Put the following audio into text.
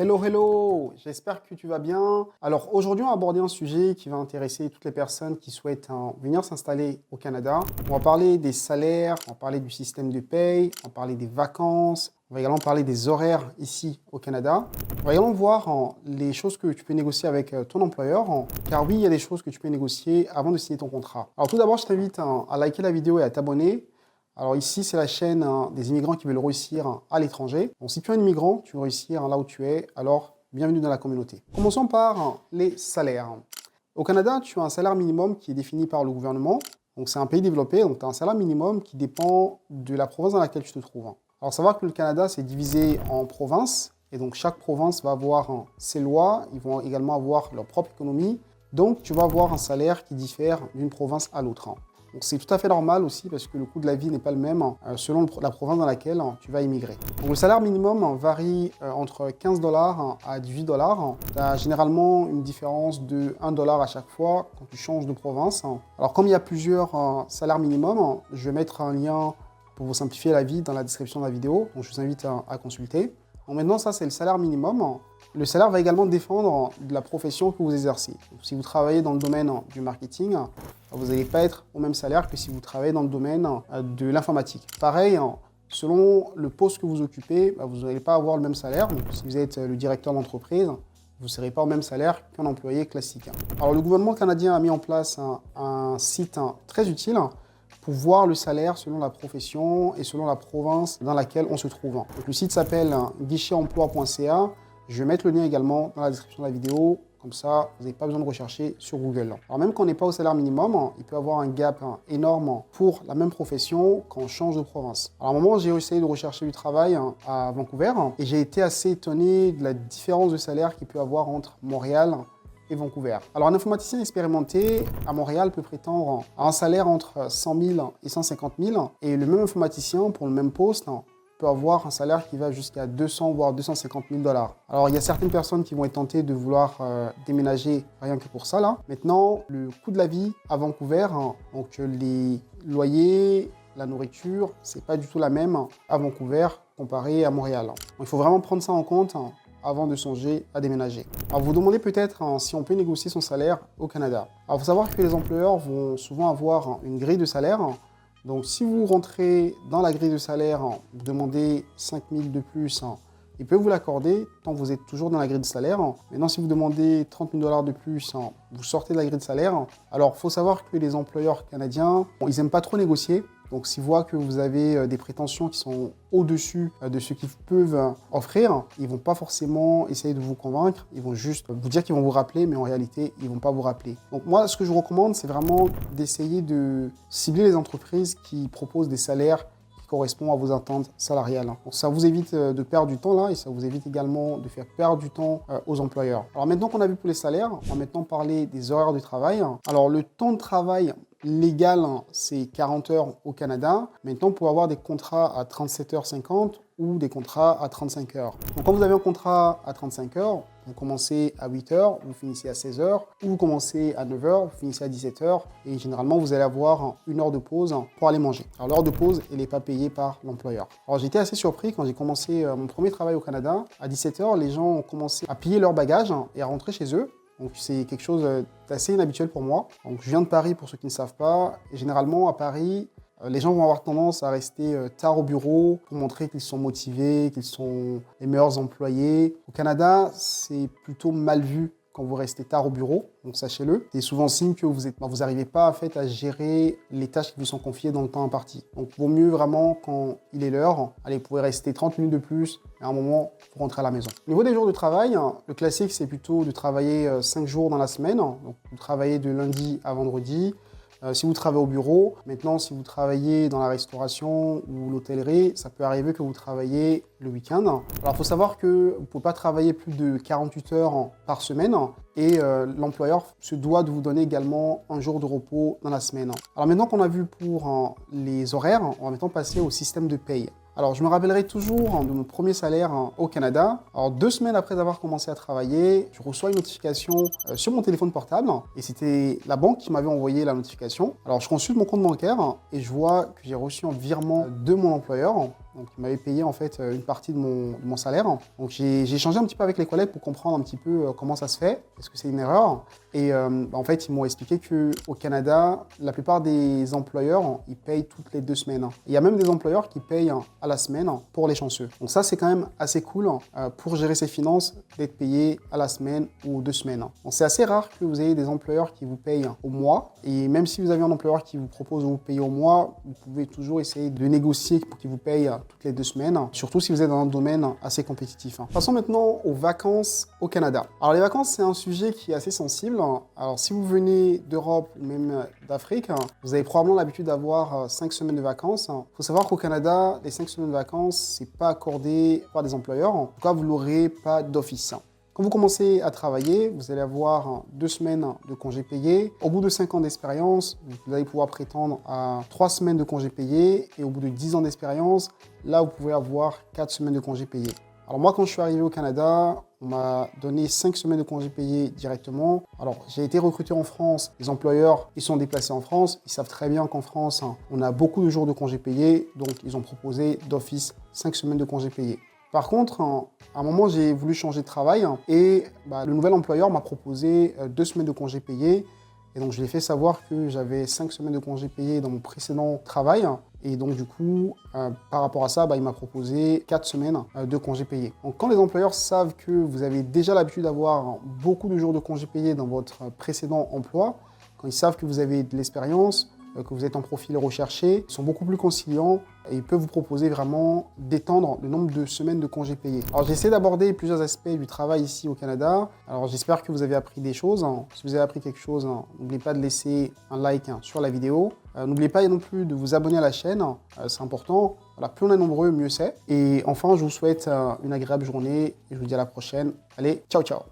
Hello, hello, j'espère que tu vas bien. Alors aujourd'hui, on va aborder un sujet qui va intéresser toutes les personnes qui souhaitent venir s'installer au Canada. On va parler des salaires, on va parler du système de paye, on va parler des vacances, on va également parler des horaires ici au Canada. On va également voir les choses que tu peux négocier avec ton employeur, car oui, il y a des choses que tu peux négocier avant de signer ton contrat. Alors tout d'abord, je t'invite à liker la vidéo et à t'abonner. Alors ici, c'est la chaîne des immigrants qui veulent réussir à l'étranger. Donc si tu es un immigrant, tu veux réussir là où tu es, alors bienvenue dans la communauté. Commençons par les salaires. Au Canada, tu as un salaire minimum qui est défini par le gouvernement. Donc c'est un pays développé, donc tu as un salaire minimum qui dépend de la province dans laquelle tu te trouves. Alors savoir que le Canada, c'est divisé en provinces. Et donc chaque province va avoir ses lois, ils vont également avoir leur propre économie. Donc tu vas avoir un salaire qui diffère d'une province à l'autre. Donc c'est tout à fait normal aussi parce que le coût de la vie n'est pas le même selon la province dans laquelle tu vas immigrer. Donc le salaire minimum varie entre 15 $ à 18 $. Tu as généralement une différence de 1 $ à chaque fois quand tu changes de province. Alors comme il y a plusieurs salaires minimum, je vais mettre un lien pour vous simplifier la vie dans la description de la vidéo. Donc je vous invite à consulter. Donc maintenant ça c'est le salaire minimum. Le salaire va également dépendre de la profession que vous exercez. Donc, si vous travaillez dans le domaine du marketing, vous n'allez pas être au même salaire que si vous travaillez dans le domaine de l'informatique. Pareil, selon le poste que vous occupez, vous n'allez pas avoir le même salaire. Donc, si vous êtes le directeur d'entreprise, vous ne serez pas au même salaire qu'un employé classique. Alors le gouvernement canadien a mis en place un site très utile pour voir le salaire selon la profession et selon la province dans laquelle on se trouve. Donc, le site s'appelle guichetemploi.ca. Je vais mettre le lien également dans la description de la vidéo, comme ça vous n'avez pas besoin de rechercher sur Google. Alors même quand on n'est pas au salaire minimum, il peut y avoir un gap énorme pour la même profession quand on change de province. Alors à un moment, j'ai essayé de rechercher du travail à Vancouver et j'ai été assez étonné de la différence de salaire qu'il peut y avoir entre Montréal et Vancouver. Alors un informaticien expérimenté à Montréal peut prétendre à un salaire entre 100 000 et 150 000 et le même informaticien pour le même poste peut avoir un salaire qui va jusqu'à 200 voire 250 000 $. Alors il y a certaines personnes qui vont être tentées de vouloir déménager rien que pour ça là. Maintenant, le coût de la vie à Vancouver, donc les loyers, la nourriture, c'est pas du tout la même à Vancouver comparé à Montréal. Donc, il faut vraiment prendre ça en compte avant de songer à déménager. Alors vous vous demandez peut-être si on peut négocier son salaire au Canada. Alors il faut savoir que les employeurs vont souvent avoir une grille de salaire. Donc, si vous rentrez dans la grille de salaire, vous demandez 5 000 de plus, ils peuvent vous l'accorder tant que vous êtes toujours dans la grille de salaire. Maintenant, si vous demandez 30 000 $ de plus, vous sortez de la grille de salaire. Alors, il faut savoir que les employeurs canadiens, ils n'aiment pas trop négocier. Donc, s'ils voient que vous avez des prétentions qui sont au-dessus de ce qu'ils peuvent offrir, ils ne vont pas forcément essayer de vous convaincre. Ils vont juste vous dire qu'ils vont vous rappeler, mais en réalité, ils ne vont pas vous rappeler. Donc, moi, ce que je vous recommande, c'est vraiment d'essayer de cibler les entreprises qui proposent des salaires qui correspondent à vos attentes salariales. Donc, ça vous évite de perdre du temps là et ça vous évite également de faire perdre du temps aux employeurs. Alors, maintenant qu'on a vu pour les salaires, on va maintenant parler des horaires de travail. Alors, le temps de travail légal, c'est 40 heures au Canada. Maintenant, pour avoir des contrats à 37h50 ou des contrats à 35 heures. Donc, quand vous avez un contrat à 35 heures, vous commencez à 8 heures, vous finissez à 16 heures, ou vous commencez à 9 heures, vous finissez à 17 heures, et généralement, vous allez avoir une heure de pause pour aller manger. Alors, l'heure de pause, elle n'est pas payée par l'employeur. Alors, j'étais assez surpris quand j'ai commencé mon premier travail au Canada. À 17 heures, les gens ont commencé à plier leurs bagages et à rentrer chez eux. Donc c'est quelque chose d'assez inhabituel pour moi. Donc je viens de Paris pour ceux qui ne savent pas. Et généralement à Paris, les gens vont avoir tendance à rester tard au bureau pour montrer qu'ils sont motivés, qu'ils sont les meilleurs employés. Au Canada, c'est plutôt mal vu quand vous restez tard au bureau, donc sachez-le. C'est souvent signe que vous n'arrivez pas en fait, à gérer les tâches qui vous sont confiées dans le temps imparti. Donc il vaut mieux vraiment quand il est l'heure, allez, vous pouvez rester 30 minutes de plus, et à un moment, vous rentrez à la maison. Au niveau des jours de travail, le classique c'est plutôt de travailler 5 jours dans la semaine, donc vous travaillez de lundi à vendredi. Si vous travaillez au bureau, maintenant si vous travaillez dans la restauration ou l'hôtellerie, ça peut arriver que vous travaillez le week-end. Alors il faut savoir que vous ne pouvez pas travailler plus de 48 heures par semaine et l'employeur se doit de vous donner également un jour de repos dans la semaine. Alors maintenant qu'on a vu pour les horaires, on va maintenant passer au système de paye. Alors, je me rappellerai toujours de mon premier salaire au Canada. Alors, 2 semaines après avoir commencé à travailler, je reçois une notification sur mon téléphone portable et c'était la banque qui m'avait envoyé la notification. Alors, je consulte mon compte bancaire et je vois que j'ai reçu un virement de mon employeur. Donc, il m'avait payé en fait une partie de mon salaire. Donc, j'ai échangé un petit peu avec les collègues pour comprendre un petit peu comment ça se fait. Est-ce que c'est une erreur? Et en fait, ils m'ont expliqué qu'au Canada, la plupart des employeurs, ils payent toutes les 2 semaines. Il y a même des employeurs qui payent à la semaine pour les chanceux. Donc ça, c'est quand même assez cool pour gérer ses finances, d'être payé à la semaine ou 2 semaines. Donc c'est assez rare que vous ayez des employeurs qui vous payent au mois. Et même si vous avez un employeur qui vous propose de vous payer au mois, vous pouvez toujours essayer de négocier pour qu'il vous paye toutes les 2 semaines, surtout si vous êtes dans un domaine assez compétitif. Passons maintenant aux vacances au Canada. Alors les vacances, c'est un sujet qui est assez sensible. Alors si vous venez d'Europe ou même d'Afrique, vous avez probablement l'habitude d'avoir 5 semaines de vacances. Il faut savoir qu'au Canada, les 5 semaines de vacances, c'est pas accordé par des employeurs. En tout cas, vous l'aurez pas d'office. Quand vous commencez à travailler, vous allez avoir 2 semaines de congés payés. Au bout de 5 ans d'expérience, vous allez pouvoir prétendre à 3 semaines de congés payés. Et au bout de 10 ans d'expérience, là, vous pouvez avoir 4 semaines de congés payés. Alors moi, quand je suis arrivé au Canada, on m'a donné 5 semaines de congés payés directement. Alors, j'ai été recruté en France. Les employeurs, ils sont déplacés en France. Ils savent très bien qu'en France, on a beaucoup de jours de congés payés. Donc, ils ont proposé d'office 5 semaines de congés payés. Par contre, à un moment, j'ai voulu changer de travail et le nouvel employeur m'a proposé 2 semaines de congés payés. Et donc, je lui ai fait savoir que j'avais 5 semaines de congés payés dans mon précédent travail. Et donc, du coup, par rapport à ça, il m'a proposé 4 semaines de congés payés. Donc, quand les employeurs savent que vous avez déjà l'habitude d'avoir beaucoup de jours de congés payés dans votre précédent emploi, quand ils savent que vous avez de l'expérience, que vous êtes en profil recherché, ils sont beaucoup plus conciliants et ils peuvent vous proposer vraiment d'étendre le nombre de semaines de congés payés. Alors j'ai essayé d'aborder plusieurs aspects du travail ici au Canada. Alors j'espère que vous avez appris des choses. Si vous avez appris quelque chose, n'oubliez pas de laisser un like sur la vidéo. N'oubliez pas non plus de vous abonner à la chaîne, c'est important. Voilà, plus on est nombreux, mieux c'est. Et enfin, je vous souhaite une agréable journée et je vous dis à la prochaine. Allez, ciao ciao!